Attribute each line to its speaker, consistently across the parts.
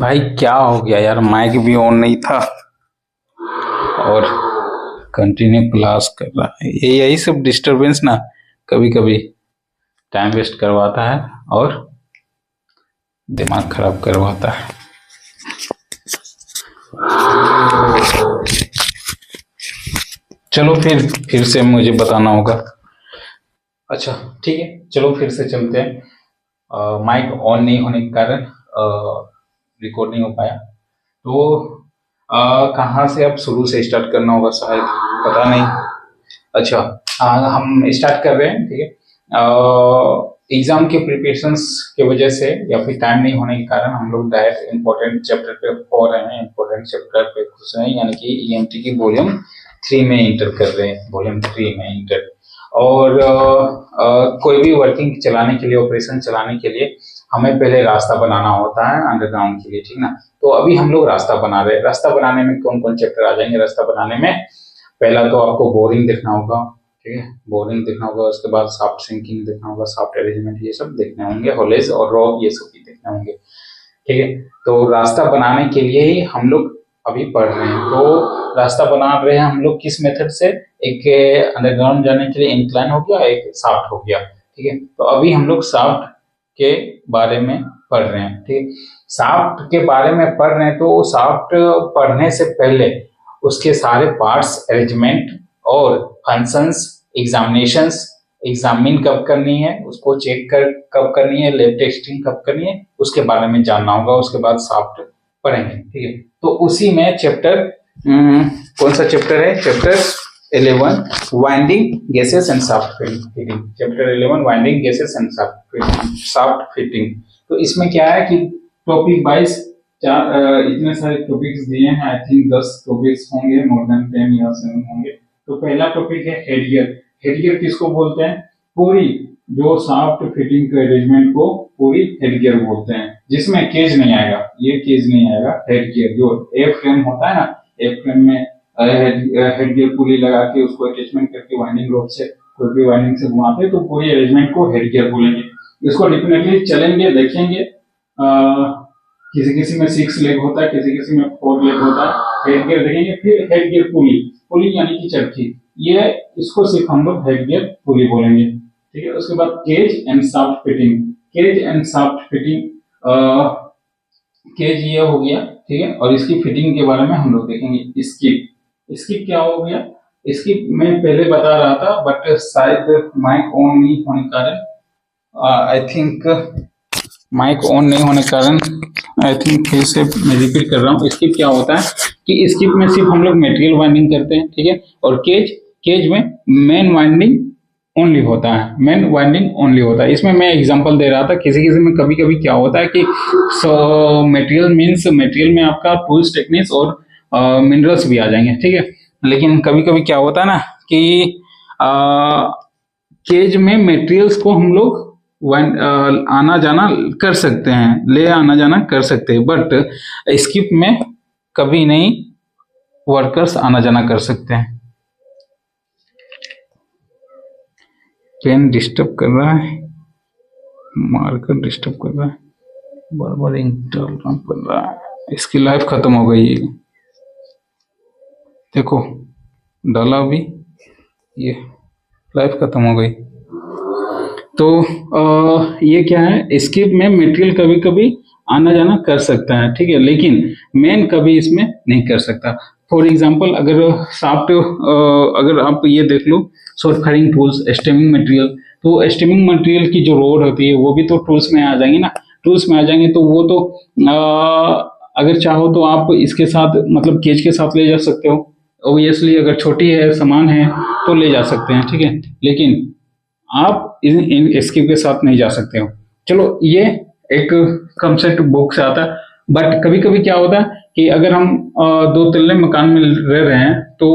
Speaker 1: भाई क्या हो गया यार, माइक भी ऑन नहीं था और कंटिन्यू क्लास कर रहा है। यही सब डिस्टरबेंस ना कभी कभी टाइम वेस्ट करवाता है और दिमाग खराब करवाता है। चलो फिर से मुझे बताना होगा। अच्छा ठीक है, चलो फिर से चलते हैं। माइक ऑन नहीं होने के कारण रिकॉर्ड नहीं हो पाया, तो कहाँ से अब शुरू से स्टार्ट करना होगा शायद, पता नहीं। अच्छा हम स्टार्ट कर रहे हैं, ठीक है। एग्जाम के प्रिपरेशंस की वजह से या फिर टाइम नहीं होने के कारण हम लोग डायरेक्ट इम्पोर्टेंट चैप्टर पे हो रहे हैं, इम्पोर्टेंट चैप्टर पे घुस रहे हैं, यानी कि ईएमटी की वॉल्यूम 3 में इंटर कर रहे हैं, वॉल्यूम 3 में इंटर। और कोई भी वर्किंग चलाने के लिए, ऑपरेशन चलाने के लिए हमें पहले रास्ता बनाना होता है अंडरग्राउंड के लिए, ठीक ना। तो अभी हम लोग रास्ता बना रहे हैं। रास्ता बनाने में कौन कौन चैप्टर आ जाएंगे रास्ता बनाने में? पहला तो आपको बोरिंग देखना होगा, ठीक है, बोरिंग देखना होगा। उसके बाद सॉफ्ट सिंकिंग देखना होगा, सॉफ्ट अरेंजमेंट ये सब देखने होंगे, हॉलेज और रॉक ये सब भी देखने होंगे, ठीक है। तो रास्ता बनाने के लिए ही हम लोग अभी पढ़ रहे हैं। तो रास्ता बना रहे हैं हम लोग किस मेथड से? एक अंडरग्राउंड जाने के लिए इंक्लाइन हो गया, एक शाफ्ट हो गया, ठीक है। तो अभी हम लोग शाफ्ट के बारे में पढ़ रहे हैं, ठीक है। शाफ्ट के बारे में पढ़ रहे हैं, तो शाफ्ट पढ़ने से पहले उसके सारे पार्ट्स, अरेंजमेंट और फंक्शंस, एग्जामिनेशंस, एग्जामिन कब करनी है, उसको चेक कर कब करनी है, लैब टेस्टिंग कब करनी है, उसके बारे में जानना होगा। उसके बाद शाफ्ट पढ़ेंगे, ठीक है। तो उसी में चैप्टर कौन सा चैप्टर है? Chapter 11 winding gases and shaft fitting. Chapter 11 winding gases and shaft fitting. तो इसमें क्या है कि टॉपिक वाइज इतने सारे टॉपिक्स दिए हैं, आई थिंक 10 टॉपिक्स होंगे, मोर देन 10 या 7 होंगे। तो पहला टॉपिक है हेडगियर। हेडगियर किसको बोलते हैं? पूरी जो शाफ्ट फिटिंग के अरेंजमेंट को पूरी हेडगियर बोलते हैं, जिसमें केज नहीं आएगा, ये केज नहीं आएगा। हेडगियर जो ए फ्रेम होता है ना, ए फ्रेम में हेडगियर पुली लगा के उसको अटैचमेंट करके वाइंडिंग रोड से कोई भी वाइंडिंग से घुमाते हैं, तो पूरी अरेंजमेंट को हेडगियर बोलेंगे। इसको डेफिनेटली चलेंगे, देखेंगे। किसी किसी में 6 लेग होता है, किसी किसी में 4 लेग होता है। हेडगियर देखेंगे। फिर हेडगियर पुली, पुली यानी कि चरखी, ये इसको सिर्फ हम लोग हेडगियर पुली बोलेंगे, ठीक है। उसके बाद cage and shaft fitting. Cage and shaft fitting, cage ये हो गया, ठीक है। और इसकी फिटिंग के बारे में हम लोग देखेंगे। स्किप, स्किप क्या हो गया? स्किप मैं पहले बता रहा था, बट शायद माइक ऑन नहीं होने के कारण, आई थिंक माइक ऑन नहीं होने के कारण आई थिंक फिर से मैं रिपीट कर रहा हूँ। स्किप क्या होता है कि स्किप में सिर्फ हम लोग मटेरियल वाइंडिंग करते हैं, ठीक है। और केज में मेन वाइंडिंग ओनली होता है, मेन वाइंडिंग ओनली होता है। इसमें मैं एग्जांपल दे रहा था, किसी किसी में कभी कभी क्या होता है कि मटेरियल मीन्स मटेरियल में आपका टूल्स, टेक्निक्स और मिनरल्स भी आ जाएंगे, ठीक है। लेकिन कभी कभी क्या होता है ना कि केज में मटेरियल्स को हम लोग आना जाना कर सकते हैं, ले आना जाना कर सकते हैं, बट स्किप में कभी नहीं वर्कर्स आना जाना कर सकते हैं। पेन डिस्टर्ब कर रहा है, मार्कर डिस्टर्ब कर रहा है, बार बार इंटरप्ट कर रहा है, इसकी लाइफ खत्म हो गई है। देखो डाला अभी, ये लाइफ खत्म हो गई। तो ये क्या है, स्किप में मटेरियल कभी कभी आना जाना कर सकता है, ठीक है, लेकिन मेन कभी इसमें नहीं कर सकता। फॉर एग्जांपल अगर शाफ्ट, अगर आप ये देख लो, short firing tools, stemming material, तो स्टेमिंग मटेरियल की जो रोड होती है वो भी तो टूल्स में आ जाएंगे ना। टूल्स में आ जाएंगे तो वो तो अगर चाहो तो आप इसके साथ, मतलब केज के साथ ले जा सकते हो। ऑब्वियसली अगर छोटी है, सामान है तो ले जा सकते हैं, ठीक है, लेकिन आप इन स्किप के साथ नहीं जा सकते हो। चलो ये एक कंसेप्ट बुक से आता है, बट कभी कभी क्या होता है कि अगर हम 2 तल्ले मकान में रह रहे हैं तो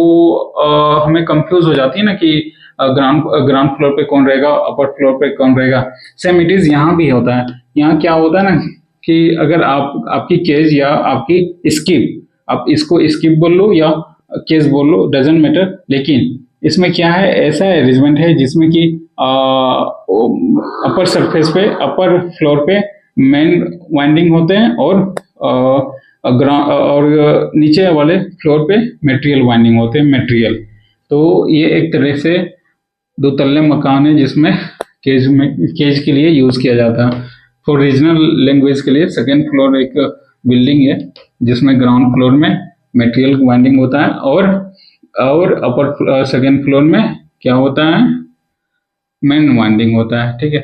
Speaker 1: हमें कंफ्यूज हो जाती है ना कि ग्राउंड फ्लोर पे कौन रहेगा, अपर फ्लोर पे कौन रहेगा। सेम इट इज यहाँ भी होता है। यहाँ क्या होता है ना कि अगर आपकी केज या आपकी स्किप, आप इसको स्किप बोल लो या केज बोल लो, डजंट मैटर, लेकिन इसमें क्या है, ऐसा अरेंजमेंट है जिसमें कि अपर सरफेस पे, अपर फ्लोर पे मेन वाइंडिंग होते हैं और और नीचे वाले फ्लोर पे मेटेरियल वाइंडिंग होते हैं, मेटेरियल। तो ये एक तरह से दो तल्ले मकान है जिसमें केज के लिए यूज किया जाता है। फॉर रीजनल लैंग्वेज के लिए सेकेंड फ्लोर एक बिल्डिंग है जिसमें ग्राउंड फ्लोर में मेटेरियल वाइंडिंग होता है, और अपर सेकेंड फ्लोर में क्या होता है, मेन वाइंडिंग होता है। ठीक है,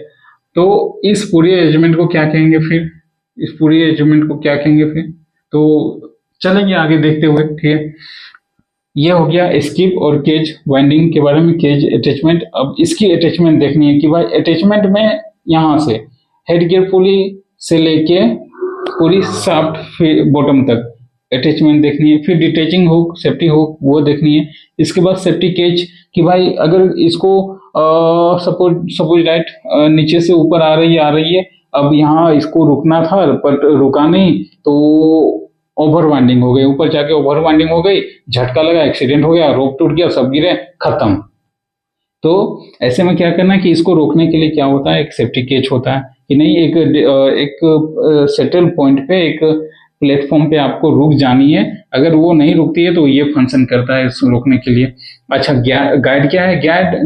Speaker 1: तो इस पूरी अरेंजमेंट को क्या कहेंगे फिर, इस पूरी अरेंजमेंट को क्या कहेंगे फिर, तो चलेंगे आगे देखते हुए। ठीक है, ये हो गया स्किप और केज वाइंडिंग के बारे में, केज अटैचमेंट। अब इसकी अटैचमेंट देखनी है कि भाई अटैचमेंट में यहाँ से हेड गियर पुली से लेके पूरी शाफ्ट बॉटम तक अटैचमेंट देखनी है। फिर डिटेचिंग हुक, सेफ्टी हुक, वो देखनी है। इसके बाद सेफ्टी केज कि भाई अगर इसको सपोज लाइट नीचे से ऊपर आ रही है, अब यहाँ इसको रुकना था पर रुका नहीं, तो ओवर वाइंडिंग हो गई, ऊपर जाके ओवर वाइंडिंग हो गई, झटका लगा, एक्सीडेंट हो गया, रोप टूट गया, सब गिरे, खत्म। तो ऐसे में क्या करना है कि इसको रोकने के लिए क्या होता है, एक सेफ्टी केज होता है कि नहीं, एक सेटल पॉइंट पे, एक प्लेटफॉर्म पे आपको रुक जानी है। अगर वो नहीं रुकती है तो ये फंक्शन करता है इसको रोकने के लिए। अच्छा, गाइड क्या है,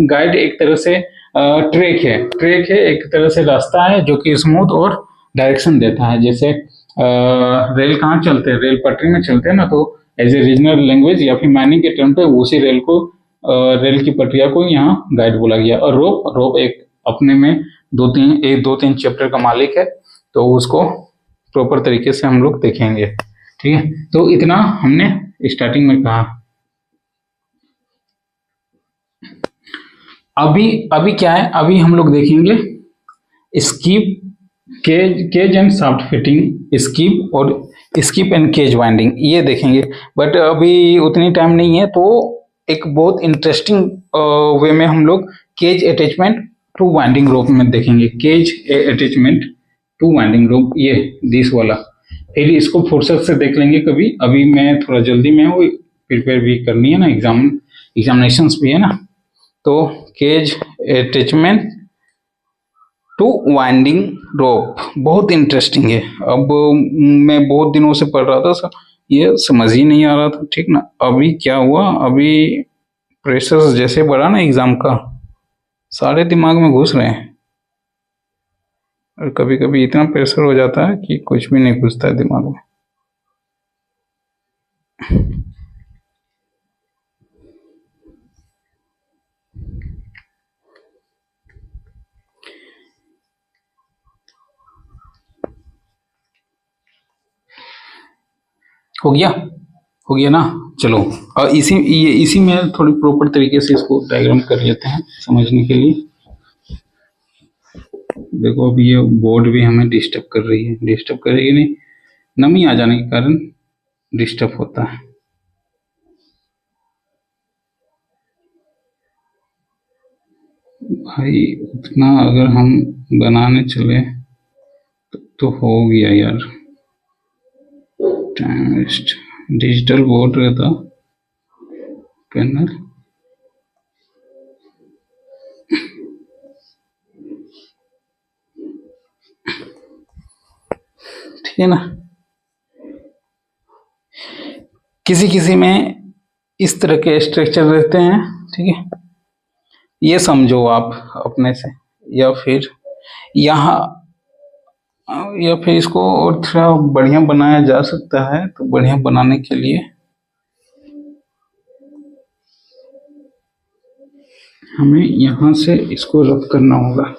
Speaker 1: गाइड एक तरह से ट्रैक है, एक तरह से रास्ता है जो कि स्मूथ और डायरेक्शन देता है। जैसे रेल कहाँ चलते हैं, रेल पटरी में चलते हैं ना, तो एज ए रीजनल लैंग्वेज या फिर माइनिंग के टर्म पे उसी रेल की पटरिया को यहाँ गाइड बोला गया। और रोप एक अपने में दो तीन चैप्टर का मालिक है, तो उसको प्रॉपर तरीके से हम लोग देखेंगे। ठीक है, तो इतना हमने स्टार्टिंग में कहा। अभी क्या है, अभी हम लोग देखेंगे skip, cage and shaft fitting, skip and cage winding, ये देखेंगे। बट अभी उतनी टाइम नहीं है, तो एक बहुत इंटरेस्टिंग वे में हम लोग cage attachment to winding rope में देखेंगे। Cage attachment to winding rope, ये दिस वाला। फिर इसको फुर्सत से देख लेंगे कभी, अभी मैं थोड़ा जल्दी में हूँ, प्रिपेयर भी करनी है ना, एग्जामिनेशंस भी है ना। तो cage attachment to winding rope बहुत इंटरेस्टिंग है। अब मैं बहुत दिनों से पढ़ रहा था, ये समझ ही नहीं आ रहा था। ठीक ना, अभी क्या हुआ, अभी प्रेशर जैसे बढ़ा ना एग्जाम का, सारे दिमाग में घुस रहे हैं, और कभी कभी इतना प्रेशर हो जाता है कि कुछ भी नहीं घुसता है दिमाग में। हो गया ना, चलो। और इसी में थोड़ी प्रॉपर तरीके से इसको डायग्राम कर लेते हैं समझने के लिए। देखो, अभी ये बोर्ड भी हमें डिस्टर्ब कर रही है नहीं, नमी आ जाने के कारण डिस्टर्ब होता है। भाई उतना अगर हम बनाने चले तो हो गया यार, टाइम वेस्ट। डिजिटल बोर्ड रहता पैनल, ठीक है ना। किसी में इस तरह के स्ट्रक्चर रहते हैं, ठीक है, ये समझो आप अपने से, या फिर यहाँ, या फिर इसको और थोड़ा बढ़िया बनाया जा सकता है। तो बढ़िया बनाने के लिए हमें यहाँ से इसको रब करना होगा।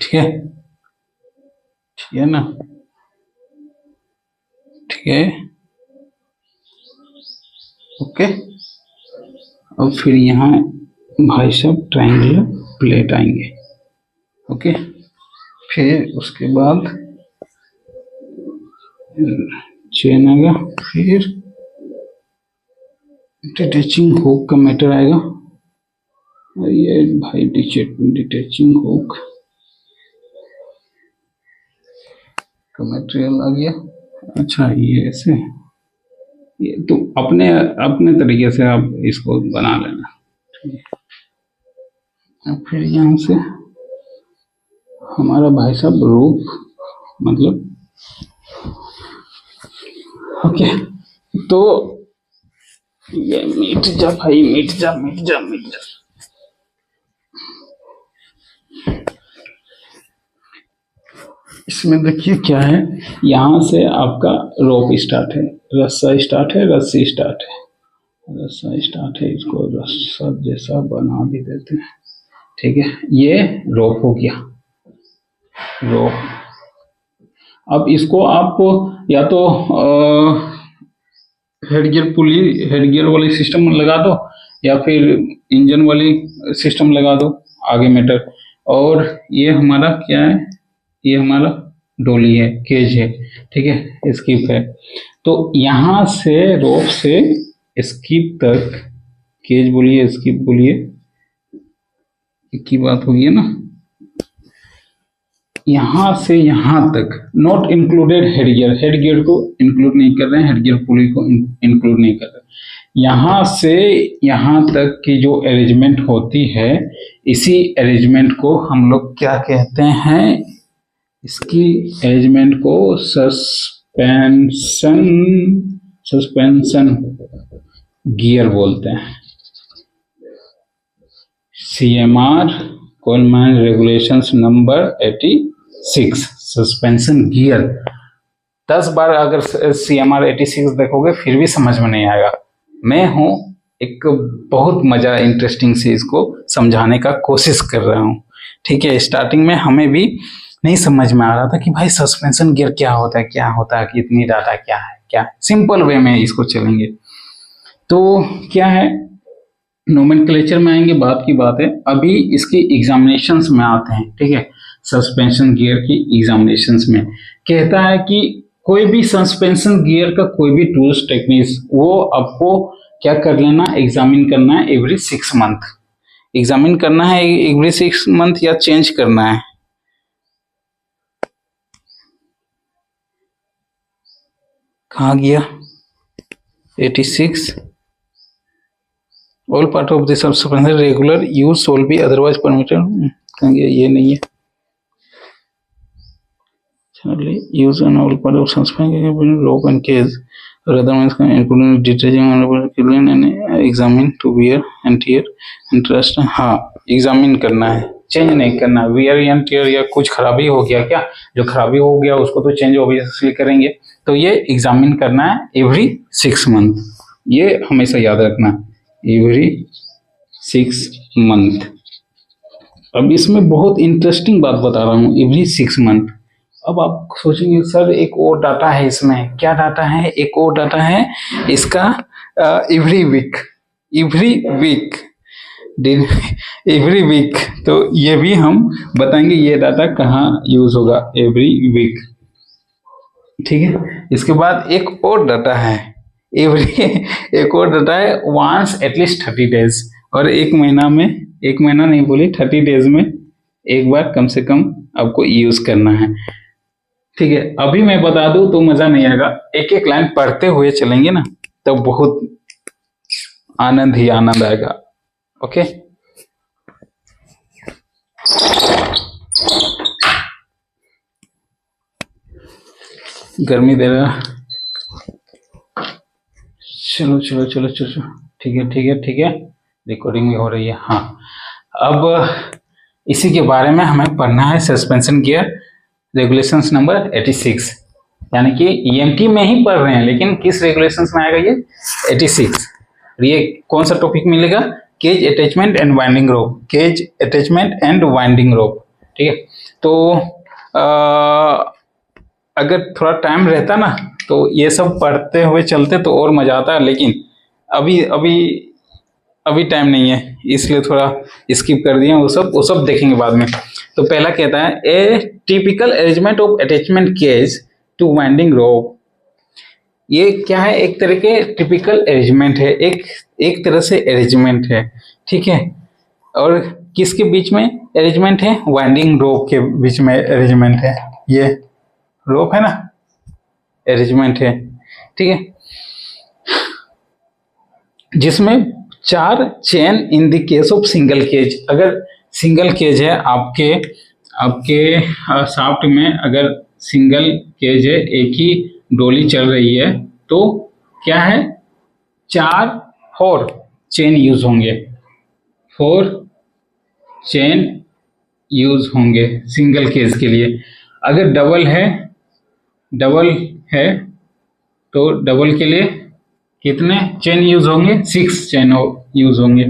Speaker 1: ठीक है ना, ठीक है, ओके। अब फिर यहाँ भाई साहब ट्रायंगुलर प्लेट आएंगे, ओके। फिर उसके बाद चेन आएगा, फिर डिटेचिंग हुक का मैटर आएगा, ये भाई डिटेचिंग हुक का मटेरियल आ गया। अच्छा ये ऐसे, ये तो अपने अपने तरीके से आप इसको बना लेना। ठीक है, अब फिर यहाँ से हमारा भाई साहब रूप मतलब ओके। तो ये मिट जा भाई, मिट जा मिट जा मिट जा। इसमें देखिए क्या है, यहाँ से आपका रोप स्टार्ट है, रस्सा स्टार्ट है, रस्सी स्टार्ट है, रस्सा स्टार्ट है। इसको रस्सा जैसा बना भी देते हैं। ठीक है, ये रोप हो गया, रोप। अब इसको आप या तो हेडगियर पुली, हेडगियर वाली सिस्टम लगा दो, या फिर इंजन वाली सिस्टम लगा दो आगे मीटर। और ये हमारा क्या है, ये हमारा डोली है, केज है। ठीक है, स्कीप है। तो यहाँ से रोप से स्कीप तक, केज बोलिए स्कीप बोलिए, एक ही बात होगी ना। यहाँ से यहाँ तक नॉट इंक्लूडेड हेडगियर, हेडगियर को इंक्लूड नहीं कर रहे हैं, हेडगियर पुली को इंक्लूड नहीं कर रहे। यहाँ से यहाँ तक की जो अरेंजमेंट होती है, इसी अरेंजमेंट को हम लोग क्या कहते हैं, इसकी अरेंजमेंट को सस्पेंशन गियर बोलते हैं। CMR Coleman regulations number 86 suspension gear. 10 बार अगर CMR 86 देखोगे फिर भी समझ में नहीं आएगा। मैं हूं एक बहुत मजा इंटरेस्टिंग से इसको समझाने का कोशिश कर रहा हूं। ठीक है, स्टार्टिंग में हमें भी नहीं समझ में आ रहा था कि भाई सस्पेंशन गियर क्या होता है, क्या होता है, कितनी डाटा क्या है, क्या सिंपल वे में इसको चलेंगे। तो क्या है, नोमेनक्लेचर में आएंगे, बात की बात है। अभी इसके एग्जामिनेशंस में आते हैं। ठीक है, सस्पेंशन गियर की एग्जामिनेशंस में कहता है कि कोई भी सस्पेंशन गियर का कोई भी टूल्स टेक्निक्स वो आपको क्या कर लेना, एग्जामिन करना है एवरी 6 मंथ। एग्जामिन करना है एवरी 6 मंथ या चेंज करना है। कहाँ गया 86, all part of this suspension regular use shall be otherwise permitted. कहाँ गया, ये नहीं है। Use an all part of suspension rope and cage और other means including detaching and examine to wear and tear and trust. हाँ, examine करना है, change नहीं करना। वियर एंड टियर या कुछ खराबी हो गया क्या, जो खराबी हो गया उसको तो चेंज ऑब्वियसली करेंगे। तो ये एग्जामिन करना है एवरी 6 मंथ, ये हमेशा याद रखना, एवरी 6 मंथ। अब इसमें बहुत इंटरेस्टिंग बात बता रहा हूँ, एवरी 6 मंथ। अब आप सोचेंगे सर एक और डाटा है इसमें, क्या डाटा है, एक और डाटा है इसका, every week, every week, every week. तो ये भी हम बताएंगे ये डाटा कहाँ यूज होगा, एवरी वीक। ठीक है, इसके बाद एक और डाटा है एवरी, एक और डाटा है वंस एटलीस्ट 30 डेज, और एक महीना में, एक महीना नहीं बोली 30 डेज में एक बार कम से कम आपको यूज करना है। ठीक है, अभी मैं बता दूं तो मजा नहीं आएगा, एक एक लाइन पढ़ते हुए चलेंगे ना तो बहुत आनंद ही आनंद आएगा। ओके, गर्मी दे रहा, चलो चलो चलो चलो, ठीक है ठीक है ठीक है, रिकॉर्डिंग भी हो रही है। हाँ, अब इसी के बारे में हमें पढ़ना है, सस्पेंशन गियर रेगुलेशंस नंबर 86, यानी कि EMT में ही पढ़ रहे हैं, लेकिन किस रेगुलेशंस में आएगा ये 86। ये कौन सा टॉपिक मिलेगा, cage attachment and winding rope, cage attachment and winding rope. ठीक है, तो अगर थोड़ा टाइम रहता ना तो ये सब पढ़ते हुए चलते तो और मजा आता है, लेकिन अभी अभी अभी टाइम नहीं है इसलिए थोड़ा स्किप कर दिया, वो सब देखेंगे बाद में। तो पहला कहता है a typical arrangement of attachment cage to winding rope. ये क्या है, एक तरह के टिपिकल अरेंजमेंट है, एक तरह से अरेंजमेंट है। ठीक है, और किसके बीच में अरेंजमेंट है? वाइंडिंग रोप के बीच में अरेंजमेंट है। ये रोप है ना, अरेंजमेंट है, ठीक है, जिसमें 4 chain in the case of single cage. अगर सिंगल केज है आपके आपके शाफ्ट में, अगर सिंगल केज है, एक ही डोली चल रही है, तो क्या है, 4 चेन यूज होंगे, 4 चेन यूज होंगे सिंगल केज के लिए। अगर डबल है तो डबल के लिए कितने चेन यूज होंगे? 6 चेन यूज होंगे,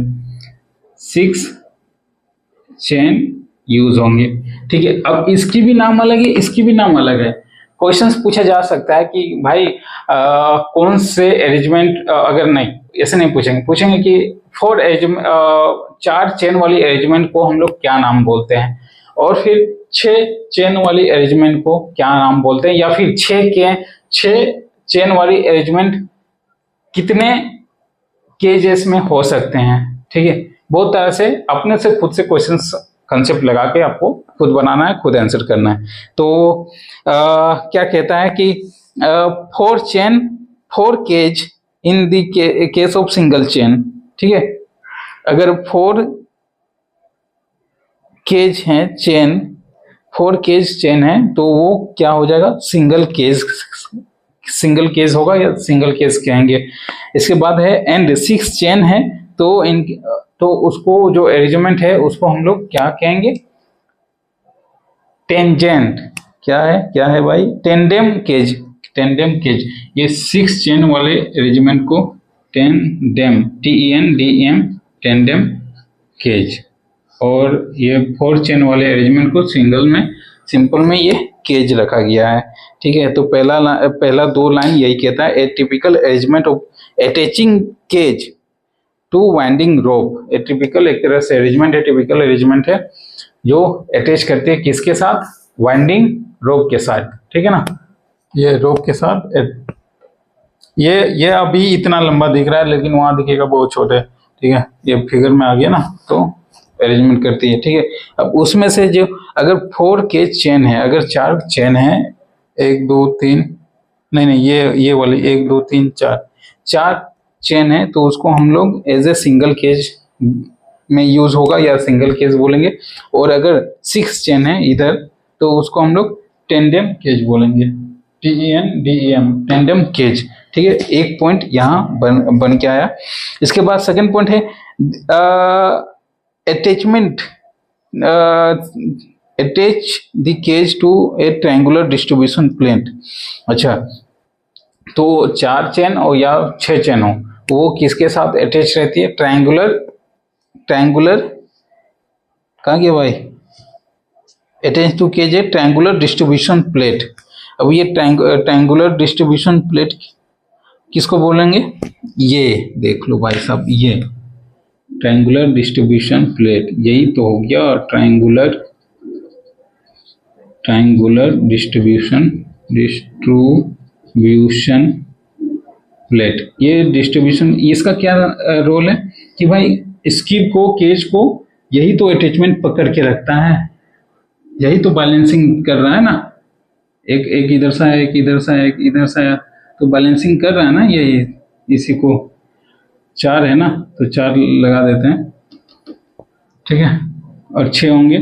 Speaker 1: 6 चेन यूज होंगे, ठीक है। अब इसकी भी नाम अलग है, इसकी भी नाम अलग है। क्वेश्चंस पूछा जा सकता है कि भाई कौन से अरेंजमेंट, अगर नहीं ऐसे नहीं पूछेंगे कि 4 चेन वाली अरेंजमेंट को हम लोग क्या नाम बोलते हैं, और फिर 6 चेन वाली अरेंजमेंट को क्या नाम बोलते हैं, या फिर 6 चेन वाली अरेंजमेंट कितने केजेस में हो सकते हैं, ठीक है। बहुत तरह से अपने से खुद से क्वेश्चंस कंसेप्ट लगा के आपको खुद बनाना है, खुद आंसर करना है। तो क्या कहता है कि 4 cage in the case of single chain, ठीक है। अगर 4 केज है चेन, 4 केज चेन है, तो वो क्या हो जाएगा? सिंगल केज होगा या सिंगल केज कहेंगे। इसके बाद है एंड 6 चेन है, तो उसको जो अरेंजमेंट है उसको हम लोग क्या कहेंगे? टेंजेंट। क्या है भाई? Tandem cage. ये 6 चेन वाले अरेंजमेंट को टेंडेम, TENDEM, टेंडेम केज, और ये 4 चेन वाले अरेंजमेंट को सिंपल में ये केज रखा गया है, ठीक है। तो पहला 2 लाइन यही कहता है, a typical arrangement of attaching cage to winding rope. A typical एक तरह से अरेंजमेंट है, टिपिकल अरेंजमेंट है जो अटैच करती है किसके साथ? वाइंडिंग रोप के साथ, ठीक है ना। ये रोप के साथ, ये अभी इतना लंबा दिख रहा है, लेकिन वहां दिखेगा बहुत छोटे, ठीक है। ये फिगर में आ गया ना, तो अरेंजमेंट करती है, ठीक है। अब उसमें से जो अगर 4 केज चेन है, अगर 4 चेन है, 1 2 3, नहीं ये वाली 1 2 3 4 चेन है, तो उसको हम लोग एज ए सिंगल केज में यूज होगा या सिंगल केज बोलेंगे। और अगर 6 चेन है इधर, तो उसको हम लोग टेंडेम केज बोलेंगे, TENDEM, टेंडेम केज, ठीक है। एक पॉइंट यहाँ बन के आया। इसके बाद सेकंड पॉइंट है attachment, attach the cage to a triangular distribution plate. अच्छा, तो 4 चेन और या 6 चेन हो, वो किसके साथ अटैच रहती है? ट्रायंगुलर कहाँ गया भाई? अटैच टू केज है ट्रायंगुलर डिस्ट्रीब्यूशन प्लेट। अब ये ट्रायंगुलर डिस्ट्रीब्यूशन प्लेट किसको बोलेंगे? ये देख लो भाई साहब, ये ट्रायंगुलर डिस्ट्रीब्यूशन प्लेट, यही तो हो गया ट्रायंगुलर डिस्ट्रीब्यूशन प्लेट। ये डिस्ट्रीब्यूशन, इसका क्या रोल है कि भाई स्कीव को, केज को, यही तो अटैचमेंट पकड़ के रखता है, यही तो बैलेंसिंग कर रहा है ना। एक इधर से है, एक इधर से है, एक इधर से है, तो बैलेंसिंग कर रहा है ना ये। इसी को 4 है ना, तो 4 लगा देते हैं, ठीक है। और 6 होंगे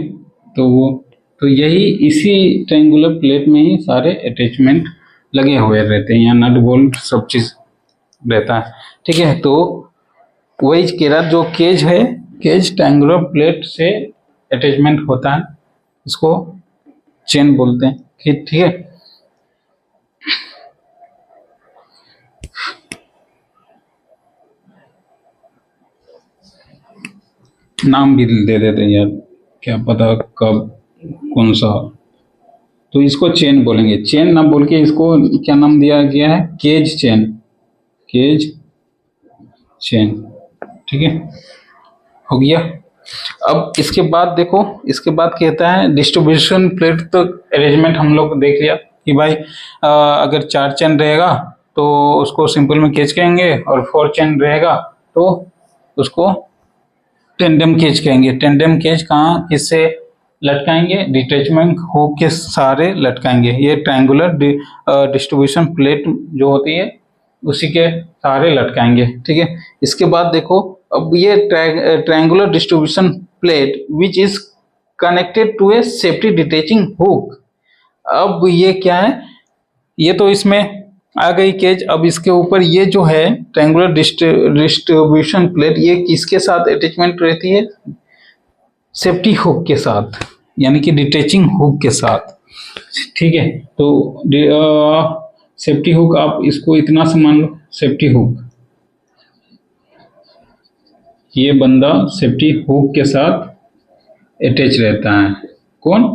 Speaker 1: तो यही इसी ट्रायंगुलर प्लेट में ही सारे अटैचमेंट लगे हुए रहते हैं, यहाँ नट बोल्ट सब चीज रहता है, ठीक है। तो वही कह रहा, जो केज है, केज ट्रायंगुलर प्लेट से अटैचमेंट होता है, इसको चेन बोलते हैं, ठीक है। नाम भी दे देते हैं यार, क्या पता कब कौन सा, तो इसको चेन बोलेंगे। चेन ना बोल के इसको क्या नाम दिया गया है? केज चेन, ठीक है, हो गया। अब इसके बाद देखो, इसके बाद कहता है डिस्ट्रीब्यूशन प्लेट। तो अरेंजमेंट हम लोग देख लिया कि भाई अगर 4 चेन रहेगा तो उसको सिंपल में केज कहेंगे, और 4 चेन रहेगा तो उसको टेंडम केज कहेंगे। टेंडम केज कहाँ किससे लटकाएंगे? डिटैचमेंट हुक के सहारे लटकाएंगे। ये ट्रायंगुलर डिस्ट्रीब्यूशन प्लेट जो होती है उसी के सहारे लटकाएंगे, ठीक है। इसके बाद देखो, अब ये triangular distribution plate which is connected to a safety detaching hook. अब ये क्या है? ये तो इसमें आ गई केज। अब इसके ऊपर ये जो है ट्रायंगुलर डिस्ट्रीब्यूशन प्लेट, ये किसके साथ अटैचमेंट रहती है? सेफ्टी हुक के साथ, यानी कि डिटैचिंग हुक के साथ, ठीक है। तो सेफ्टी हुक, आप इसको इतना मान लो, सेफ्टी हुक, ये बंदा सेफ्टी हुक के साथ अटैच रहता है। कौन?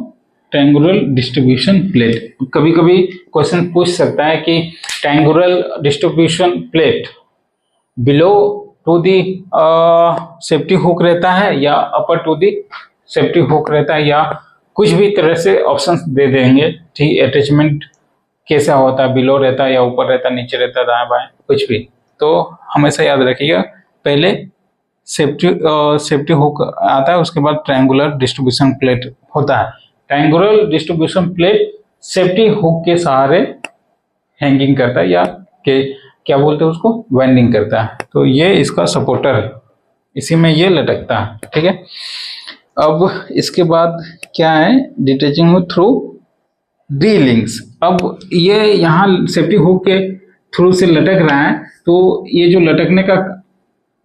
Speaker 1: Triangular distribution plate. कभी कभी क्वेश्चन पूछ सकता है कि triangular distribution plate below to the safety hook रहता है या upper to the safety hook रहता है, या कुछ भी तरह से ऑप्शंस दे देंगे, ठीक। अटैचमेंट कैसा होता है, बिलो रहता है या ऊपर रहता है, नीचे रहता है, दाएं बाएं, कुछ भी। तो हमेशा याद रखिएगा, पहले सेफ्टी हुक आता है, उसके बाद ट्रायंगुलर डिस्ट्रीब्यूशन प्लेट होता है। Triangular distribution plate safety hook के सहारे हैंगिंग करता है, या क्या बोलते हैं उसको, वाइंडिंग करता है। तो ये इसका सपोर्टर है, इसी में ये लटकता है, ठीक है। अब इसके बाद क्या है? Detaching through D links. अब ये यहाँ सेफ्टी हुक के थ्रू से लटक रहा है, तो ये जो लटकने का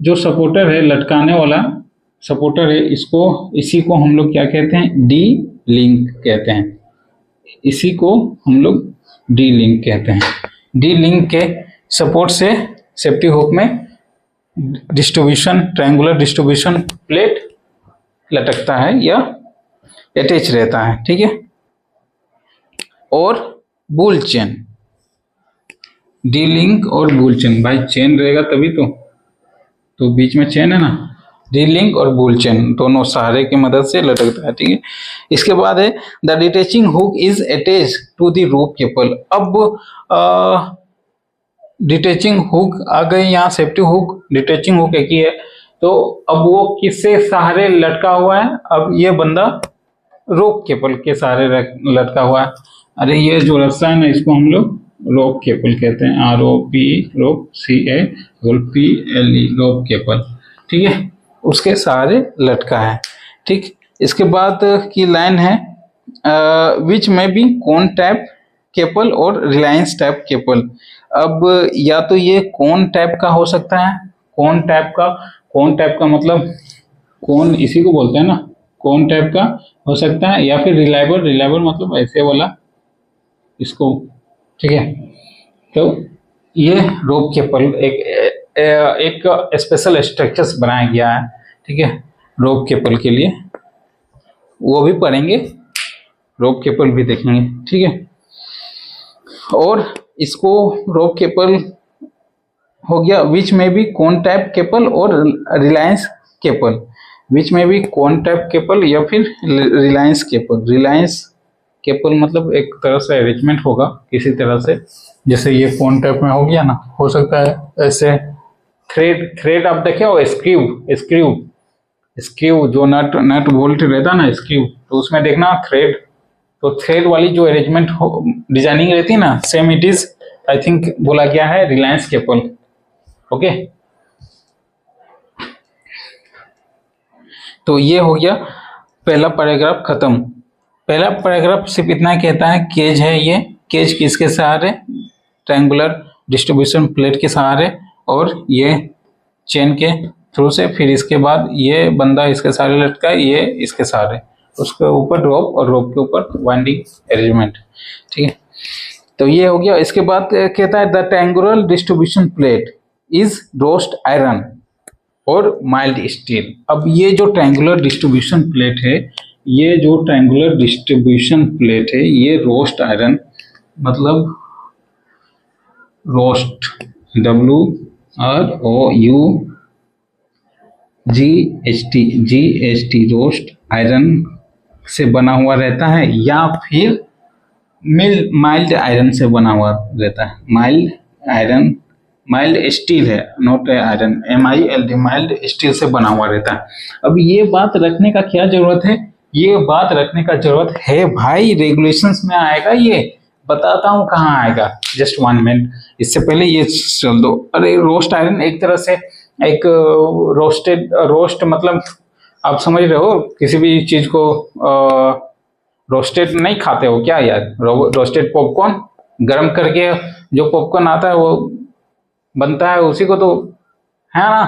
Speaker 1: जो सपोर्टर है, लटकाने वाला सपोर्टर है, इसी को हम लोग क्या कहते हैं? डी लिंक कहते हैं। इसी को हम लोग डी लिंक कहते हैं। डी लिंक के सपोर्ट से सेफ्टी हुक में ट्रायंगुलर डिस्ट्रीब्यूशन प्लेट लटकता है या अटैच रहता है, ठीक है। और बुल चेन, डी लिंक और बुल चेन, भाई चेन रहेगा तभी तो बीच में चेन है ना। डी लिंक और बुल चेन दोनों सहारे की मदद से लटकता है, ठीक है। इसके बाद है the detaching hook is attach to the rope cable. अब डिटैचिंग हुक आ गई यहाँ, सेफ्टी हुक, डिटैचिंग हुक एक ही है। तो अब वो किससे सहारे लटका हुआ है? अब ये बंदा रोप केबल के सहारे लटका हुआ है। अरे ये जो रस्सा है ना, इसको हम लोग रोप केबल कहते हैं। ROP, रोप, CAPLE, रोप केबल, ठीक है। उसके सहारे लटका है, ठीक। इसके बाद की लाइन है विच में बी कोन टाइप केबल और रिलायंस टाइप केबल। अब या तो ये कोन टाइप का हो सकता है, कोन टाइप का मतलब कोन इसी को बोलते हैं ना, कोन टाइप का हो सकता है, या फिर रिलायबल मतलब ऐसे वाला इसको, ठीक है। तो ये रोप केबल एक स्पेशल स्ट्रक्चर्स बनाया गया है, ठीक है, रोप केबल के लिए। वो भी पढ़ेंगे, रोप केबल भी देखेंगे, ठीक है। और इसको रोप केबल हो गया विच में भी कोन टाइप केबल और रिलायंस केबल। विच में भी कोन टाइप केबल या फिर रिलायंस केबल। रिलायंस केबल मतलब एक तरह से अरेंजमेंट होगा किसी तरह से, जैसे ये कोन टाइप में हो गया ना, हो सकता है ऐसे थ्रेड आप देखे हो, स्क्रू जो नट बोल्ट रहता है ना, स्क्रू, तो उसमें देखना थ्रेड, तो थ्रेड वाली जो अरेंजमेंट डिजाइनिंग रहती है ना, same it is I think बोला गया है रिलायंस केबल, ओके। तो ये हो गया पहला पैराग्राफ खत्म। पहला पैराग्राफ सिर्फ इतना कहता है केज है, ये केज किसके सहारे? ट्रायंगुलर डिस्ट्रीब्यूशन प्लेट के सहारे, और ये चेन के थ्रू से। फिर इसके बाद ये बंदा इसके सहारे लटका है, ये इसके सहारे, उसके ऊपर रोप और रोप के ऊपर वाइंडिंग अरेंजमेंट, ठीक है। तो ये हो गया। इसके बाद कहता है the triangular distribution plate is roast iron और माइल्ड स्टील। अब ये जो ट्रायंगुलर डिस्ट्रीब्यूशन प्लेट है, ये जो ट्रायंगुलर डिस्ट्रीब्यूशन प्लेट है, ये रोस्ट आयरन मतलब रोस्ट, WROUGHT रोस्ट आयरन से बना हुआ रहता है, या फिर माइल्ड आयरन से बना हुआ रहता है। माइल्ड माइल्ड स्टील है, not iron, MILD, mild steel से बना हुआ रहता है। अब ये बात रखने का क्या जरूरत है, ये बात रखने का जरूरत है भाई, रेगुलेशंस में आएगा, ये बताता हूँ कहाँ आएगा, जस्ट 1 मिनट। इससे पहले ये चल दो। अरे रोस्ट आयरन एक तरह से एक रोस्ट मतलब आप समझ रहे हो, किसी भी चीज को रोस्टेड नहीं खाते हो क्या यार, रोस्टेड पॉपकॉर्न गर्म करके जो पॉपकॉर्न आता है वो बनता है, उसी को तो है ना,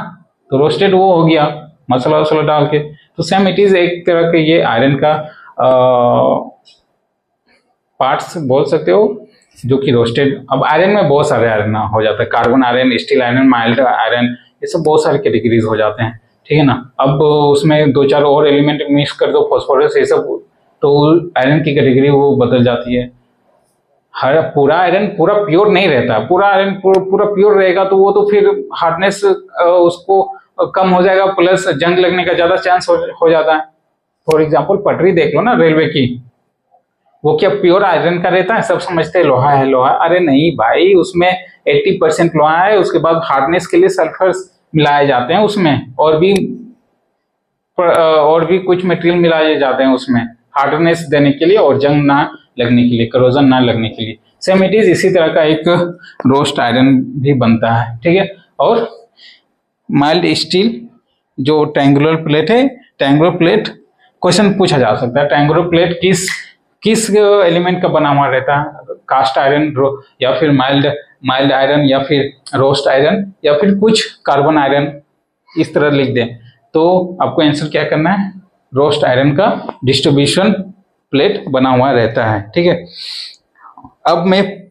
Speaker 1: तो रोस्टेड वो हो गया मसाला वसाला डाल के। तो सेम इट इज एक तरह के ये आयरन का पार्ट्स बोल सकते हो जो कि रोस्टेड। अब आयरन में बहुत सारे आयरन हो जाता है, carbon iron, steel iron, mild iron, ये सब बहुत सारे कैटेगरीज हो जाते हैं, ठीक है ना। अब उसमें 2-4 और एलिमेंट मिक्स कर दो, फास्फोरस, ये सब, तो आयरन की कैटेगरी वो बदल जाती है। हर पूरा आयरन पूरा प्योर नहीं रहता, पूरा आयरन पूरा प्योर रहेगा तो वो तो फिर हार्डनेस उसको कम हो जाएगा, प्लस जंग लगने का ज्यादा चांस हो जाता है। फॉर एग्जांपल पटरी देख लो ना रेलवे की, वो क्या प्योर आयरन का रहता है? सब समझते हैं लोहा है लोहा, अरे नहीं भाई, उसमें 80% लोहा है, उसके बाद हार्डनेस के लिए सल्फर मिलाए जाते हैं उसमें, और भी कुछ मटेरियल मिलाए जाते हैं उसमें हार्डनेस देने के लिए और जंग ना लगने के लिए, करोजन ना लगने के लिए। सेम इट इज इसी तरह का एक रोस्ट आयरन भी बनता है, ठीक है। और माइल्ड स्टील जो ट्रायंगुलर प्लेट है, ट्रायंगुलर प्लेट क्वेश्चन पूछा जा सकता है, ट्रायंगुलर प्लेट किस एलिमेंट का बना हुआ रहता है? कास्ट आयरन या फिर माइल्ड आयरन या फिर रोस्ट आयरन या फिर कुछ कार्बन आयरन, इस तरह लिख दें तो आपको आंसर क्या करना है, रोस्ट आयरन का डिस्ट्रीब्यूशन प्लेट बना हुआ रहता है, ठीक है। अब मैं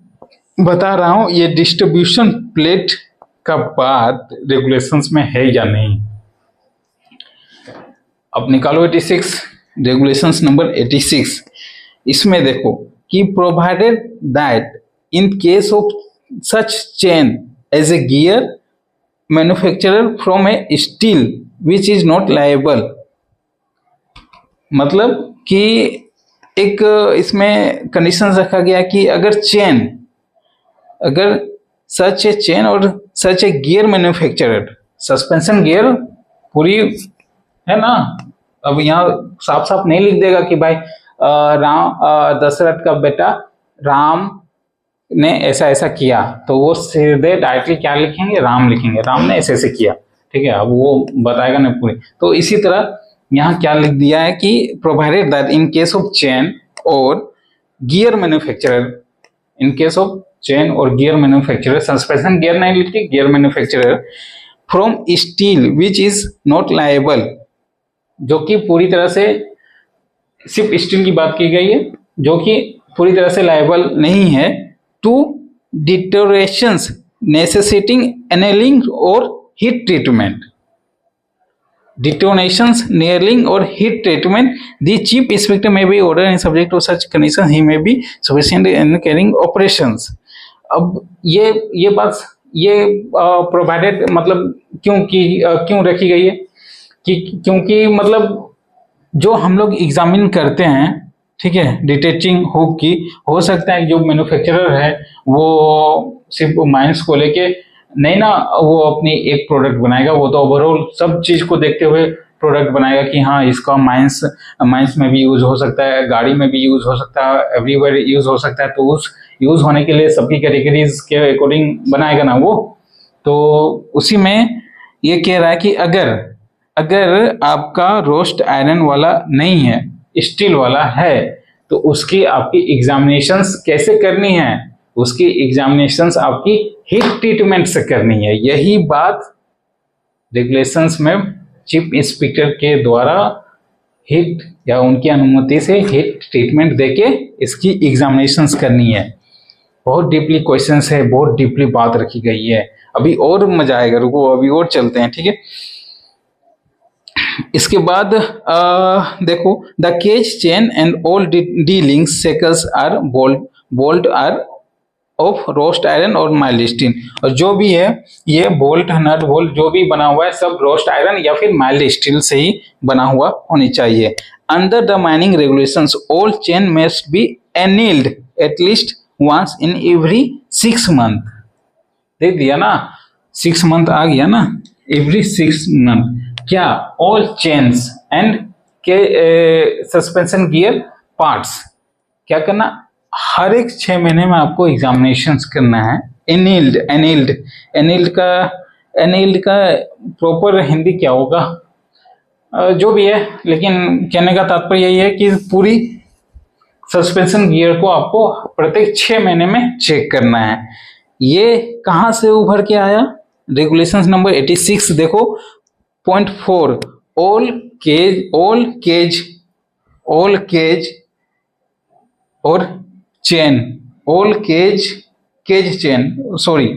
Speaker 1: बता रहा हूं ये डिस्ट्रीब्यूशन प्लेट का बात रेगुलेशंस में है या नहीं। अब निकालो 86, रेगुलेशंस नंबर 86। इसमें देखो कि provided that in case of such chain as a gear manufacturer from a steel which is not liable, मतलब कि एक इसमें कंडीशन रखा गया कि अगर सच ए चेन और सच ए गियर मैन्युफैक्चरर, सस्पेंशन गियर पूरी है ना। अब यहाँ साफ साफ नहीं लिख देगा कि भाई दशरथ का बेटा राम ने ऐसा ऐसा किया, तो वो सीधे डायरेक्टली क्या लिखेंगे, राम लिखेंगे, राम ने ऐसे ऐसे किया, ठीक है। अब वो बताएगा ना पूरी, तो इसी तरह यहाँ क्या लिख दिया है कि provided that in case of chain और gear manufacturer, in case of chain और गियर मैन्युफैक्चरर, सस्पेंशन गियर नहीं लिखी, gear manufacturer from steel which is not liable, जो कि पूरी तरह से सिर्फ स्टील की बात की गई है, जो कि पूरी तरह से लायबल नहीं है टू डिटोरेशंस नेसेसिटिंग एनेलिंग और heat treatment, detonations, nearling or heat treatment, the chief inspector may be ordered in subject to such conditions, he may be sufficient in carrying operations। अब ये बात ये प्रोवाइडेड मतलब क्यों रखी गई है कि क्योंकि मतलब जो हम लोग एग्जामिन करते हैं, ठीक है, डिटेचिंग हुक की, हो सकता है जो मैन्युफैक्चरर है वो सिर्फ माइंस को लेके नहीं ना, वो अपनी एक प्रोडक्ट बनाएगा, वो तो ओवरऑल सब चीज को देखते हुए प्रोडक्ट बनाएगा कि हाँ इसका माइंस में भी यूज हो सकता है, गाड़ी में भी यूज हो सकता है, एवरीवेयर यूज हो सकता है, तो उस यूज होने के लिए सबकी कैटेगरीज के अकॉर्डिंग बनाएगा ना वो। तो उसी में ये कह रहा है कि अगर आपका रोस्ट आयरन वाला नहीं है, स्टील वाला है, तो उसकी आपकी एग्जामिनेशंस कैसे करनी है, उसकी एग्जामिनेशंस आपकी हीट ट्रीटमेंट से करनी है। यही बात रेगुलेशंस में चीफ इंस्पेक्टर के द्वारा हीट या उनकी अनुमति से हीट ट्रीटमेंट देके इसकी एग्जामिनेशंस करनी है। बहुत डीपली क्वेश्चंस है, बहुत डीपली बात रखी गई है, अभी और मजा आएगा, रुको अभी और चलते हैं, ठीक है। इसके बाद देखो the cage chain and all the links shackles are bolt are of wrought iron और माइल्ड स्टील, और जो भी है ये बोल्ट नट बोल्ट जो भी बना हुआ है सब रोस्ट आयरन या फिर माइल्ड स्टील से ही बना हुआ होनी चाहिए। Under the mining regulations all chain must be annealed at least once in every 6 month. देख दिया ना, 6 मंथ आ गया ना, एवरी 6 मंथ क्या ऑल चेन्स एंड के सस्पेंशन गियर पार्ट्स क्या करना, हर एक 6 महीने में आपको एग्जामिनेशंस करना है। एनिल्ड एनिल्ड एनिल्ड का प्रॉपर हिंदी क्या होगा, जो भी है, लेकिन कहने का तात्पर्य यही है कि पूरी सस्पेंशन गियर को आपको प्रत्येक 6 महीने में चेक करना है। ये कहाँ से उभर के आया, रेगुलेशंस नंबर 86 देखो .4 ऑल केज और chain, all cage chain, sorry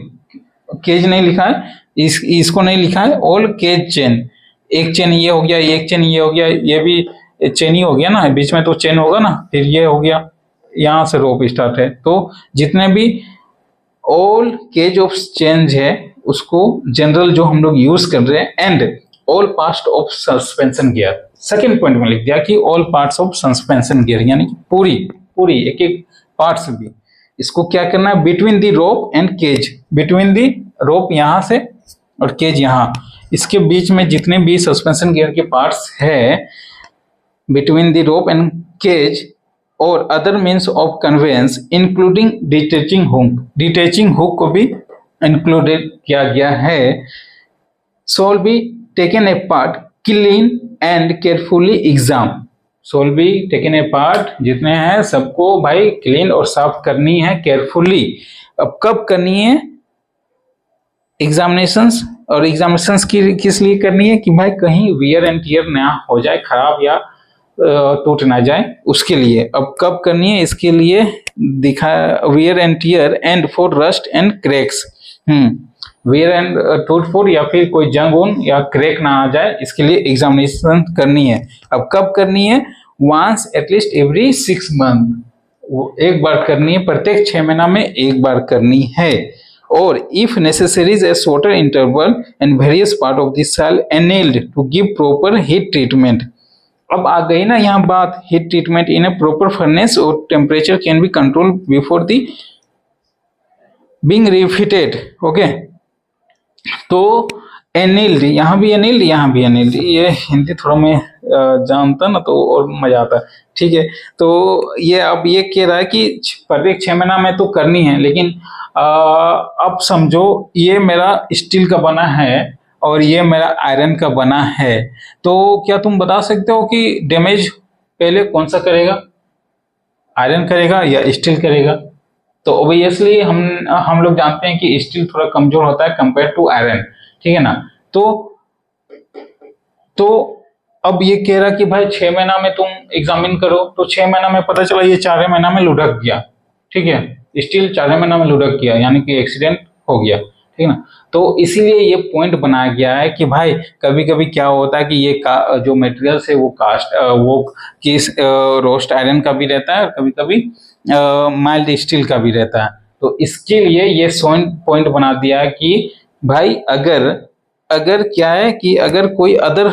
Speaker 1: cage नहीं लिखा है, इसको नहीं लिखा है, ऑल केज चेन, एक चेन ये हो गया, एक चेन ये हो गया, ये भी चेन ही हो गया ना, बीच में तो चेन होगा ना, फिर ये हो गया, यहाँ से रोप स्टार्ट है, तो जितने भी ऑल केज ऑफ चेंज है उसको जनरल जो हम लोग यूज कर रहे हैं, and all parts of suspension gear, second point में लिख दिया कि all parts of suspension gear, यानी कि पूरी एक एक पार्ट्स भी, इसको क्या करना है, between the rope and cage, between the rope यहां से और केज यहां, इसके बीच में जितने भी सस्पेंशन गियर के पार्ट्स है, between the rope and cage और other means of conveyance including detaching hook को भी इंक्लूडेड किया गया है, shall be taken a part clean and carefully exam, shall be taken a part, जितने हैं सबको भाई क्लीन और साफ करनी है केयरफुली। अब कब करनी है, एग्जामिनेशंस, और एग्जामिनेशंस की किस लिए करनी है कि भाई कहीं वियर एंड टियर ना हो जाए, खराब या टूट ना जाए, उसके लिए। अब कब करनी है, इसके लिए दिखा wear and tear and for rust and cracks, wear and टूट फॉर या फिर कोई जंग ऊन या क्रैक ना आ जाए, इसके लिए एग्जामिनेशन करनी है। अब कब करनी है, वंस एटलीस्ट एवरी 6 मंथ, वो एक बार करनी है, प्रत्येक 6 महीना में एक बार करनी है, और if necessaries a shorter interval and various part of the shall annealed to give proper heat treatment. अब आ गई ना यहाँ बात, heat treatment in a proper furnace और temperature can be control before the being refitted, okay. तो annealed, यहाँ भी एनिल्ड, यहाँ भी एनिल्ड, ये हिंदी थोड़ा मैं जानता ना तो और मजा आता, ठीक है। तो ये अब ये कह रहा है कि प्रत्येक 6 महीना में तो करनी है, लेकिन अब समझो ये मेरा स्टील का बना है और ये मेरा आयरन का बना है, तो क्या तुम बता सकते हो कि डैमेज पहले कौन सा करेगा, आयरन करेगा या स्टील करेगा? तो ऑब्वियसली हम लोग जानते हैं कि स्टील थोड़ा कमजोर होता है कंपेयर टू आयरन, ठीक है ना। तो अब ये कह रहा कि भाई 6 महीना में तुम एग्जामिन करो, तो 6 महीना में पता चला ये 4 महीना में लुढ़क गया, ठीक है, स्टील 4 महीना में लुढ़क गया, यानी कि एक्सीडेंट हो गया, ठीक है ना। तो इसीलिए ये पॉइंट बनाया गया है कि भाई कभी कभी क्या होता है कि ये जो मटेरियल्स है वो कास्ट वो किस रोस्ट आयरन का भी रहता है और कभी कभी माइल्ड स्टील का भी रहता है। तो इसके लिए ये पॉइंट बना दिया है कि भाई अगर क्या है कि अगर कोई अदर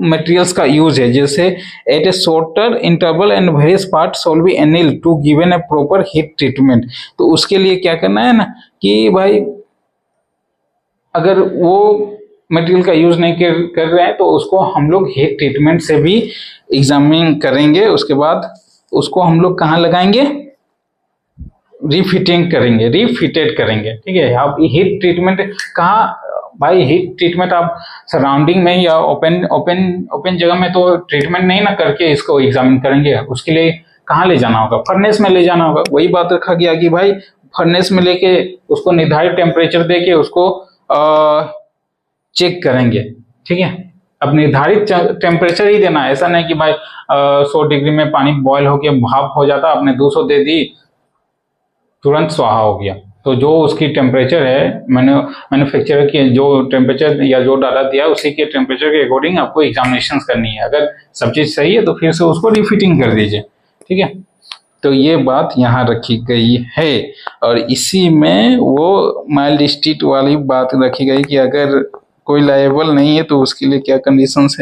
Speaker 1: मटेरियल्स का यूज है, जैसे at a shorter interval and various part shall be annealed to given a proper heat treatment, तो उसके लिए क्या करना है ना कि भाई अगर वो मटेरियल का यूज नहीं कर रहे हैं तो उसको हम लोग हीट ट्रीटमेंट से भी एग्जामिन करेंगे, उसके बाद उसको हम लोग कहाँ लगाएंगे, रिफिटेड करेंगे, ठीक है। अब हीट ट्रीटमेंट कहाँ, भाई हीट ट्रीटमेंट आप सराउंडिंग में या ओपन जगह में तो ट्रीटमेंट नहीं ना करके इसको एग्जामिन करेंगे, उसके लिए कहाँ ले जाना होगा, फर्नेस में ले जाना होगा। वही बात रखा गया कि भाई फर्नेस में लेके उसको निर्धारित टेम्परेचर देके उसको चेक करेंगे, ठीक है। अब निर्धारित टेम्परेचर ही देना है, ऐसा नहीं कि भाई 100 डिग्री में पानी बॉयल होके भाप हो जाता, आपने 200 दे दी, तुरंत स्वाहा हो गया। तो जो उसकी टेम्परेचर है, मैन्युफैक्चरर की जो टेम्परेचर या जो डाटा दिया है उसी के टेम्परेचर के अकॉर्डिंग आपको एग्जामिनेशन करनी है। अगर सब चीज सही है तो फिर से उसको रिफिटिंग कर दीजिए, ठीक है। तो ये बात यहाँ रखी गई है, और इसी में वो माइल्ड स्टील वाली बात रखी गई कि अगर कोई लायबल नहीं है तो उसके लिए क्या कंडीशंस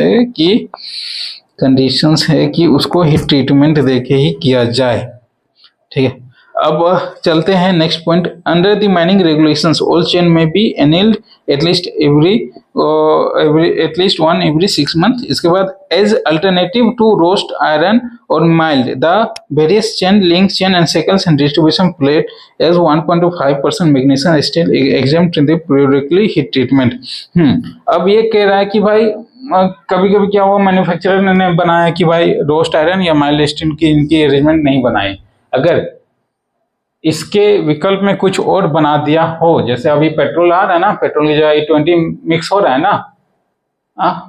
Speaker 1: है कि उसको हीट ट्रीटमेंट देके ही किया जाए, ठीक है। अब चलते हैं next point. Under the mining regulations all chain में be annealed at least at least one every 6 month. इसके बाद as alternative to roast iron और mild the various chain links chain and shackles and distribution plate as 1.5% magnesium steel exempt in the periodically heat treatment. अब ये कह रहा है कि भाई कभी कभी क्या हुआ, मैन्युफैक्चरर ने बनाया कि भाई रोस्ट आयरन या माइल्ड स्टील की इनकी अरेंजमेंट नहीं बनाई, अगर इसके विकल्प में कुछ और बना दिया हो, जैसे अभी पेट्रोल आ रहा है ना, पेट्रोल की जगह E20 मिक्स हो रहा है ना,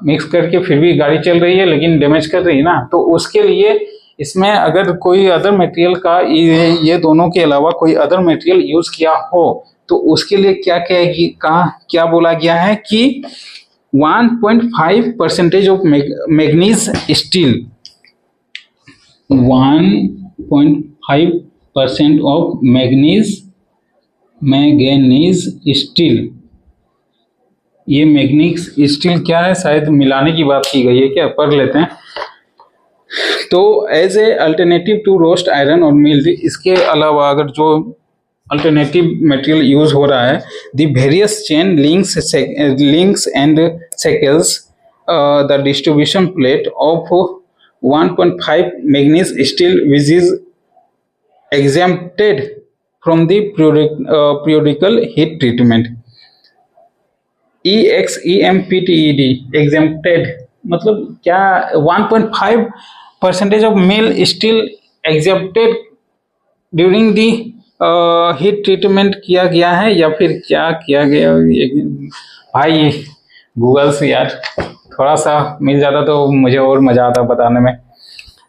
Speaker 1: मिक्स करके फिर भी गाड़ी चल रही है लेकिन डैमेज कर रही है ना, तो उसके लिए इसमें अगर कोई अदर मटेरियल का ये दोनों के अलावा कोई अदर मटेरियल यूज किया हो तो उसके लिए क्या बोला गया है कि 1.5% of manganese steel, 1.5% of manganese steel. ये मैग्नीज स्टील क्या है, शायद मिलाने की बात की गई है क्या, पढ़ लेते हैं। तो as a alternative to roast iron और मिल्ड, इसके अलावा अगर जो अल्टरनेटिव मटेरियल यूज हो रहा है, the various chain links and shackles the distribution plate of 1.5 manganese steel which is exempted from the periodical heat treatment। EXEMPTED exempted मतलब क्या, 1.5% of mill steel exempted during the heat treatment किया गया है, या फिर क्या किया गया। भाई गूगल से यार थोड़ा सा मिल जाता तो मुझे और मजा आता बताने में,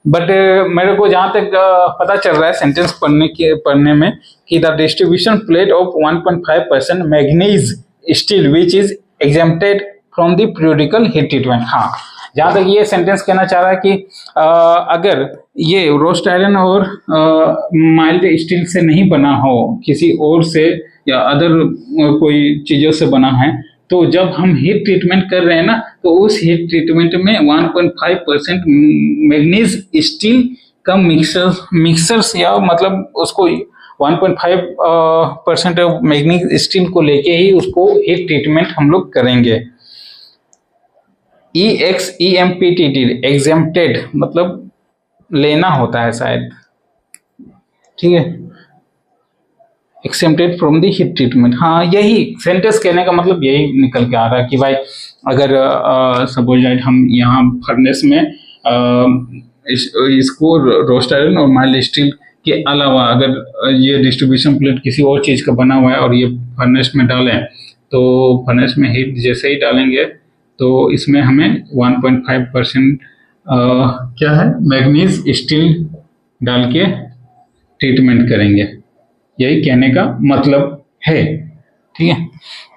Speaker 1: बट मेरे को जहाँ तक पता चल रहा है सेंटेंस पढ़ने में कि the distribution plate of 1.5% manganese steel which is exempted from the periodical heat treatment. हाँ, जहाँ तक ये सेंटेंस कहना चाह रहा है कि अगर ये रोस्ट आयरन और माइल्ड स्टील से नहीं बना हो, किसी और से या अदर कोई चीज़ों से बना है, तो जब हम हीट ट्रीटमेंट कर रहे हैं ना, तो उस हीट ट्रीटमेंट में 1.5% मैग्नीज स्टील का मिक्सर्स या मतलब उसको 1.5% ऑफ मैग्नीज स्टील को लेके ही उसको हीट ट्रीटमेंट हम लोग करेंगे। EXEMPTED एग्जेम्प्टेड मतलब लेना होता है शायद, ठीक है, accepted from the heat treatment. हाँ, यही सेंटेंस कहने का मतलब यही निकल के आ रहा है कि भाई अगर सपोज हम यहाँ फर्नेस में इसको रोस्ट आयरन और माइल्ड स्टील के अलावा अगर ये डिस्ट्रीब्यूशन प्लेट किसी और चीज़ का बना हुआ है और ये फर्नेस में डालें, तो फर्नेस में हीट जैसे ही डालेंगे तो इसमें हमें 1.5% क्या है मैग्नीज स्टील डाल के ट्रीटमेंट करेंगे, यही कहने का मतलब है, ठीक है।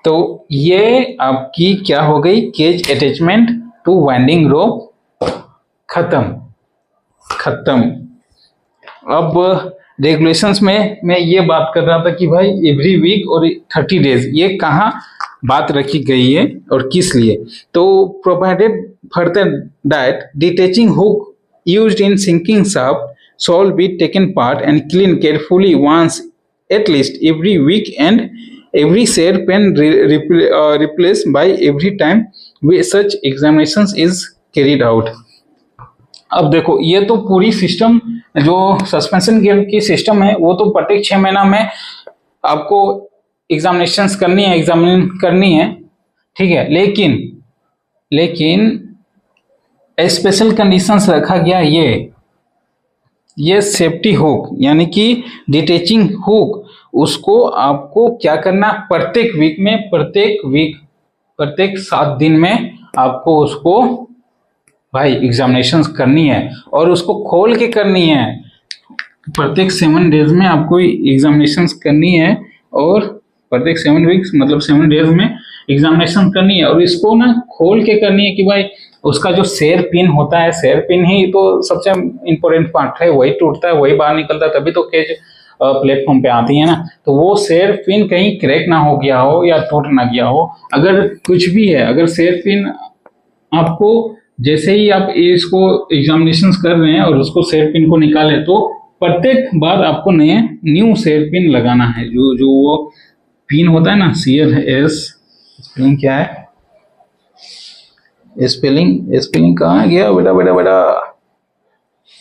Speaker 1: तो ये आपकी क्या हो गई, cage attachment to winding rope खत्म। अब रेगुलेशंस में मैं ये बात कर रहा था कि भाई एवरी वीक और 30 डेज, ये कहाँ बात रखी गई है और किस लिए। तो provided further that detaching hook used in sinking shaft shall be taken part and cleaned carefully once at least every week and every share pen replaced by every time such examinations is carried out। अब देखो, ये तो पूरी system जो suspension gear की system है वो तो प्रत्येक 6 महीना में आपको एग्जामिनेशंस एग्जामिन करनी है, ठीक है। लेकिन स्पेशल कंडीशंस रखा गया ये सेफ्टी हुक यानी कि डिटैचिंग हुक, उसको आपको क्या करना, प्रत्येक 7 दिन में आपको उसको भाई एग्जामिनेशंस करनी है और उसको खोल के करनी है। प्रत्येक 7 डेज में आपको एग्जामिनेशंस करनी है और प्रत्येक 7 वीक्स मतलब 7 डेज में एग्जामिनेशन करनी है और इसको ना खोल के करनी है कि भाई उसका जो शेयर पिन होता है, शेयर पिन ही तो सबसे इम्पोर्टेंट पार्ट है, वही टूटता है, वही बाहर निकलता है, तभी तो केज प्लेटफॉर्म पे आती है ना। तो वो शेयर पिन कहीं क्रैक ना हो गया हो या टूट ना गया हो, अगर कुछ भी है, अगर शेयर पिन आपको जैसे ही आप इसको एग्जामिनेशन कर रहे हैं और उसको शेयर पिन को निकाले तो प्रत्येक बार आपको न्यू शेयर पिन लगाना है। जो जो वो पिन होता है ना, CLS, स्पेलिंग क्या है, स्पेलिंग कहाँ गया बेटा, बेटा बेटा,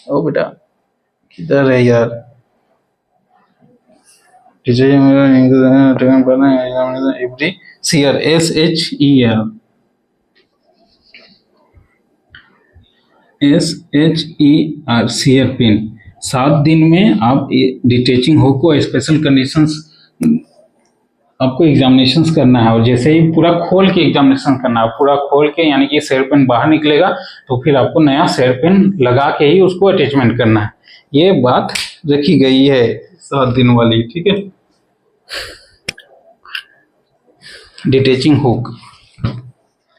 Speaker 1: ओ बेटा किधर है यार, एवरी SHER, शेयर पिन। 7 दिन में आप डिटेचिंग हुक को स्पेशल कंडीशंस आपको एग्जामिनेशंस करना है, और जैसे ही पूरा खोल के एग्जामिनेशन करना है, पूरा खोल के यानी कि शेयर पेन बाहर निकलेगा तो फिर आपको नया शेयर पेन लगा के ही उसको अटैचमेंट करना है। ये बात रखी गई है 7 दिन वाली, ठीक है। डिटेचिंग हुक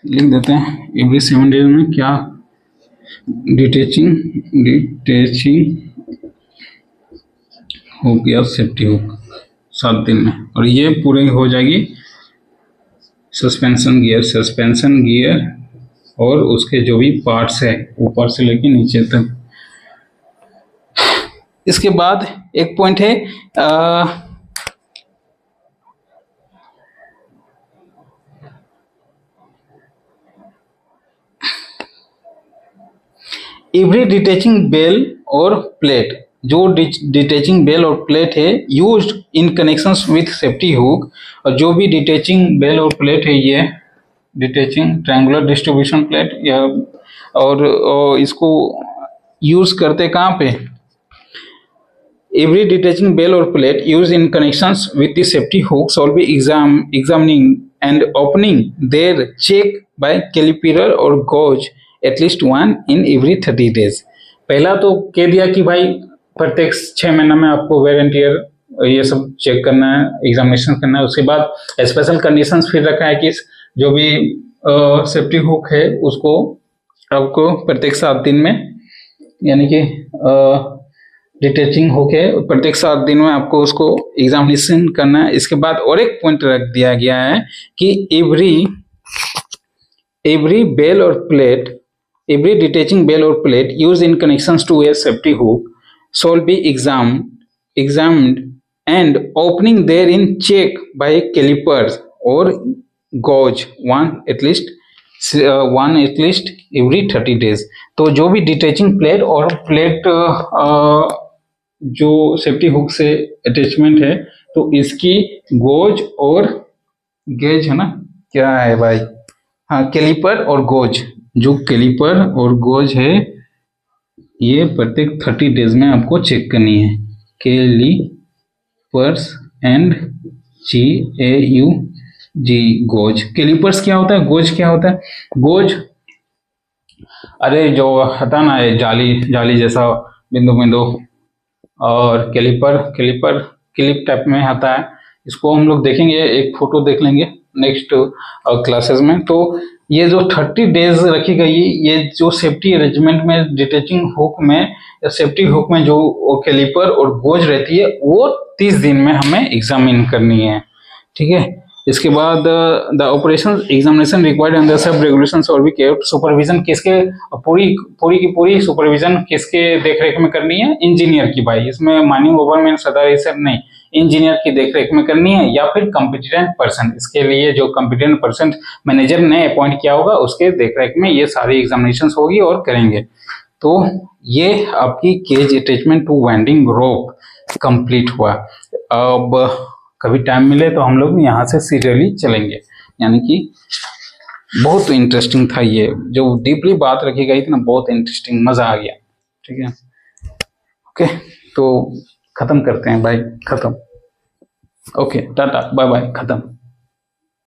Speaker 1: लिख देते हैं, एवरी 7 डेज में क्या डिटेचिंग हुक या सेफ्टी हुक 7 दिन में, और ये पूरी हो जाएगी सस्पेंशन गियर और उसके जो भी पार्ट्स है ऊपर से लेके नीचे तक। इसके बाद एक पॉइंट है, एवरी डिटेचिंग बेल और प्लेट, जो डिटेचिंग बेल और प्लेट है used in connections with safety hook, और जो भी डिटेचिंग बेल और प्लेट है ये डिटेचिंग ट्रायंगुलर डिस्ट्रीब्यूशन प्लेट, या और इसको यूज करते कहाँ पे, एवरी डिटेचिंग बेल और plate use in connections with the safety hook shall be examining and opening their check by caliper और gauge at least 1 in every 30 days। पहला तो कह दिया कि भाई प्रत्येक 6 महीना में आपको वेयर एंड टियर ये सब चेक करना है, एग्जामिनेशन करना है। उसके बाद स्पेशल कंडीशंस फिर रखा है कि जो भी सेफ्टी हुक है उसको आपको प्रत्येक 7 दिन में, यानी कि डिटेचिंग हुक है प्रत्येक 7 दिन में आपको उसको एग्जामिनेशन करना है। इसके बाद और एक पॉइंट रख दिया गया है कि एवरी बेल और plate, every detaching bell or plate used in connections to a safety hook shall be examined and opening therein checked by calipers or gauge one at least every 30 days। तो जो भी डिटेचिंग plate और plate जो safety hook से attachment है तो इसकी goes और गेज है ना, क्या है भाई, हाँ कैलिपर और गोज, जो कैलिपर और गोज है ये प्रत्येक 30 डेज में आपको चेक करनी है। Calipers and GAUG, gauge. Calipers क्या होता है, गोज क्या होता है, गोज अरे जो होता ना ये जाली जैसा बिंदु बिंदु, और कैलिपर क्लिप टाइप में आता है। इसको हम लोग देखेंगे, एक फोटो देख लेंगे नेक्स्ट क्लासेस में। तो ये जो 30 डेज रखी गई, ये जो सेफ्टी अरेंजमेंट में डिटेचिंग हुक में या सेफ्टी हुक में जो कैलिपर और गोज रहती है वो 30 दिन में हमें एग्जामिन करनी है, ठीक है। इसके बाद the operation examination required under sub regulations और भी केयर्ड, सुपरविजन किसके, पूरी की पूरी सुपरविजन किसके देखरेख में करनी है, इंजीनियर की भाई। इसमें माइनिंग गवर्नमेंट सदर सब नहीं, इंजीनियर की देखरेख में करनी है, या फिर कॉम्पिटेंट पर्सन, इसके लिए जो कॉम्पिटेंट पर्सन मैनेजर ने अपॉइंट किया होगा उसके देखरेख में ये सारी एग्जामिनेशन होगी और करेंगे। तो ये आपकी cage attachment to winding rope complete हुआ। अब कभी टाइम मिले तो हम लोग यहाँ से सीरियली चलेंगे, यानी कि बहुत इंटरेस्टिंग था ये, जो डीपली बात रखी गई थी ना, बहुत इंटरेस्टिंग, मजा आ गया, ठीक है। ओके तो खत्म करते हैं भाई, खत्म। ओके टाटा बाय बाय, खत्म।